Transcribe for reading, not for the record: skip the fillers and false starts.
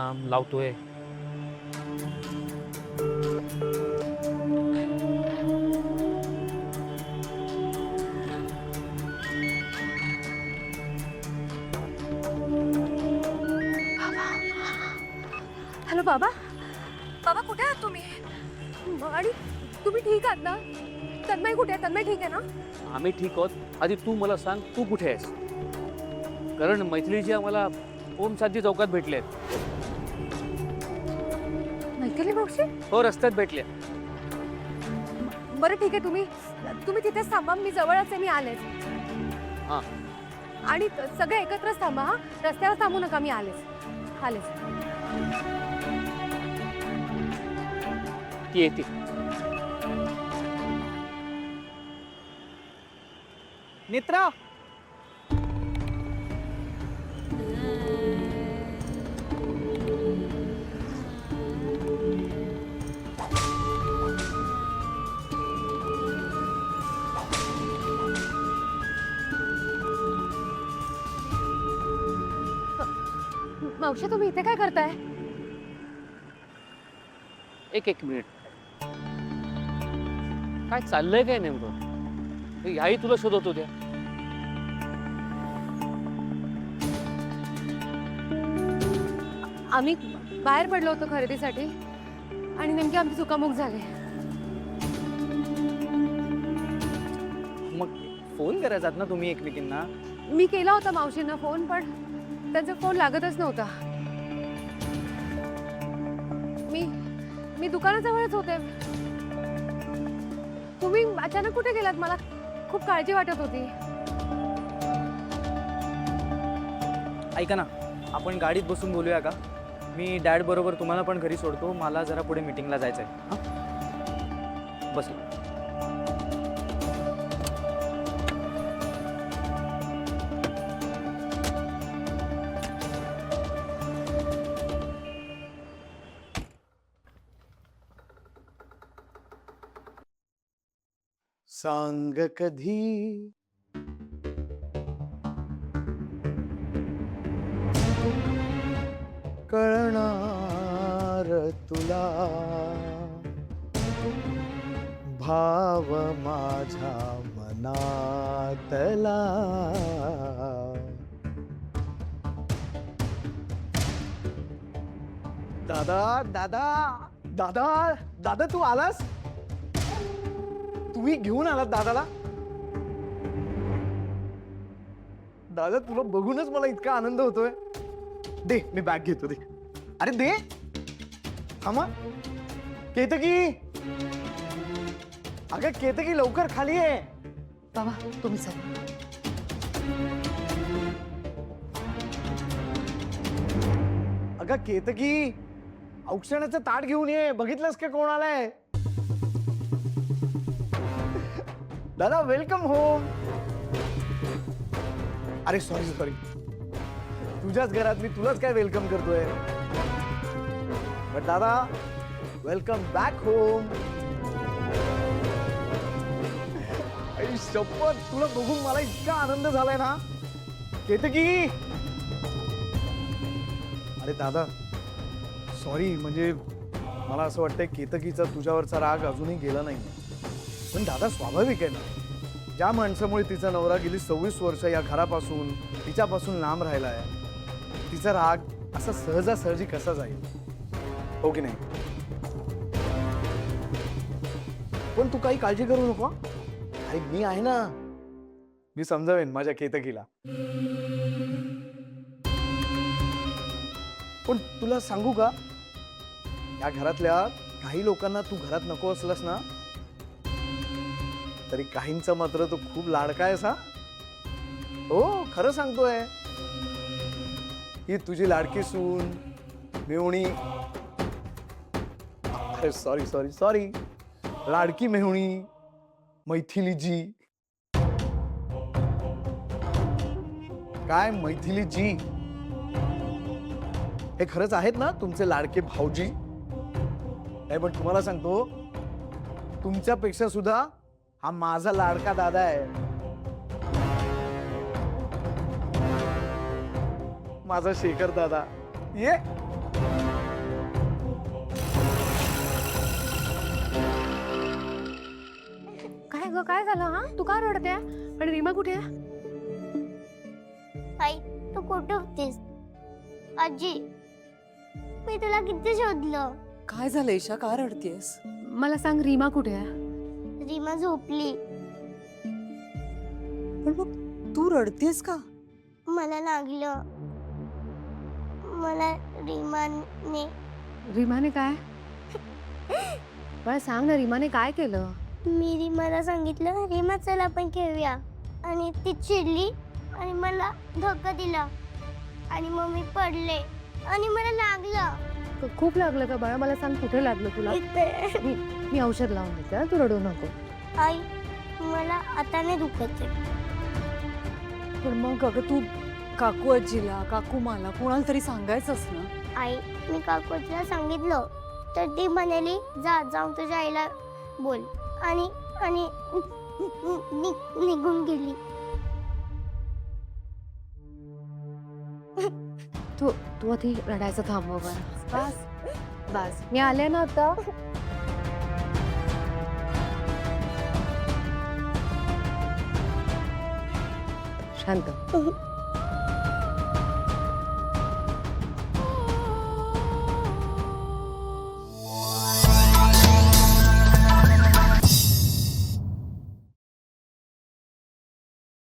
थांब लावतोय. हॅलो बाबा. बाबा कुठे आहात तुम्ही? आणि तुम्ही ठीक आहात ना? तन्मय कुठे आहे? तन्मय ठीक आहे ना? आम्ही ठीक आहोत. आधी तू मला सांग, तू कुठे आहेस? कारण मैथिलीजी आम्हाला ओम साधी चौकात भेटले आहेत. मैथिली मावशी? हो, रस्त्यात भेटले. बरं ठीक आहे, तुम्ही तुम्ही तिथेच थांबा, मी जवळच आहे, मी आलेच. हां. आणि सगळे एकत्रच थांबा हा, रस्त्यावर थांबू नका, मी आलेच आलेच. ती येते. नेत्रा, मावशी तुम्ही इथे काय करताय? एक मिनिट. काय चाललंय काय नेमकं? ह्याही तुला शोधत होत्या. आम्ही बाहेर पडलो होतो खरेदीसाठी आणि नेमकी आमची चुकामुक झाली. मग फोन करायचात ना तुम्ही एकमेकींना. मी केला होता मावशींना फोन, पण त्यांचा फोन लागतच नव्हता. मी दुकानाजवळच होते. तुम्ही अचानक कुठे गेलात? मला खूप काळजी वाटत होती. ऐका ना, आपण गाडीत बसून बोलूया का? मी डॅड बरोबर तुम्हाला पण घरी सोडतो. मला जरा पुढे मीटिंगला जायचं आहे. हां, बस. सांग कधी कळणार तुला भाव माझ्या मनातला. दादा दादा दादा दादा, तू आलास? तुम्ही घेऊन आलात दादाला? दादा, तुला बघूनच मला इतका आनंद होतोय. दे, मी बॅग घेतो. दे. अरे दे. थांबा. केतकी, अगं केतकी, लवकर खाली आहे. बाबा तुम्ही चला. अगं केतकी, औक्षणाचं ताट घेऊन ये. बघितलंस का कोण आलाय? दादा, वेलकम होम. अरे सॉरी, तुझ्याच घरात मी तुलाच काय वेलकम करतोय. बट दादा, वेलकम बॅक होम. आई शपथ, तुला बघून मला इतका आनंद झालाय ना. केतकी, अरे दादा सॉरी, म्हणजे मला असं वाटतंय केतकीचा तुझ्यावरचा राग अजूनही गेला नाही. पण दादा, स्वाभाविक आहे ना, ज्या माणसामुळे तिचा नवरा गेली 26 वर्ष या घरापासून तिच्यापासून लांब राहिला आहे, तिचा राग असा सहजासहजी कसा जाईल? हो की नाही? पण तू काही काळजी करू नको. अरे मी आहे ना, मी समजावेन माझ्या केतकीला. पण तुला सांगू का, या घरातल्या काही लोकांना तू घरात नको असलास ना, तरी काहींचा मात्र तू खूप लाडका आहेस. हा, हो, खरं सांगतोय. ही तुझी लाडकी सून मेहुणी, अरे सॉरी, लाडकी मेहुणी मैथिलीजी. काय मैथिलीजी? हे खरंच आहेत ना तुमचे लाडके भाऊजी? नाही, पण तुम्हाला सांगतो, तुमच्यापेक्षा सुद्धा हा माझा लाडका दादा आहे. माझा शेखर दादा. ये अगं काय झालं हा? तू का रडते आणि रीमा कुठे आहे? आई तू कुठे होतीस? आजी मी तुला किती शोधलं. काय झालं ईशा, का रडतीयस? मला सांग रीमा कुठे आहे? रीमा झोपली. पण मग तू रडतेस का? मला लागलं. मला रीमाने रीमाने काय? मला सांग ना रीमाने काय केलं? मी रीमाला सांगितलं रीमा चल आपण खेळूया आणि ती चिडली आणि मला धक्का दिला आणि मग मी पडले आणि मला लागलं. खूप लागलं का बाळा? मला सांग कुठे लागलं तुला? इथे. मी औषध लावून देते, तू रडू नको. आई मला आता नाही दुखत आहे. पण मग अगं तू काकू आजीला, काकू मला कोणाला तरी सांगायचंस ना. आई मी काकूला सांगितलं तर ती म्हणाली जा जाऊन तुझ्या आईला बोल आणि आणि निघून गेली. तू आधी रडायचं थांबव बस बस मी आले ना आता. शांत.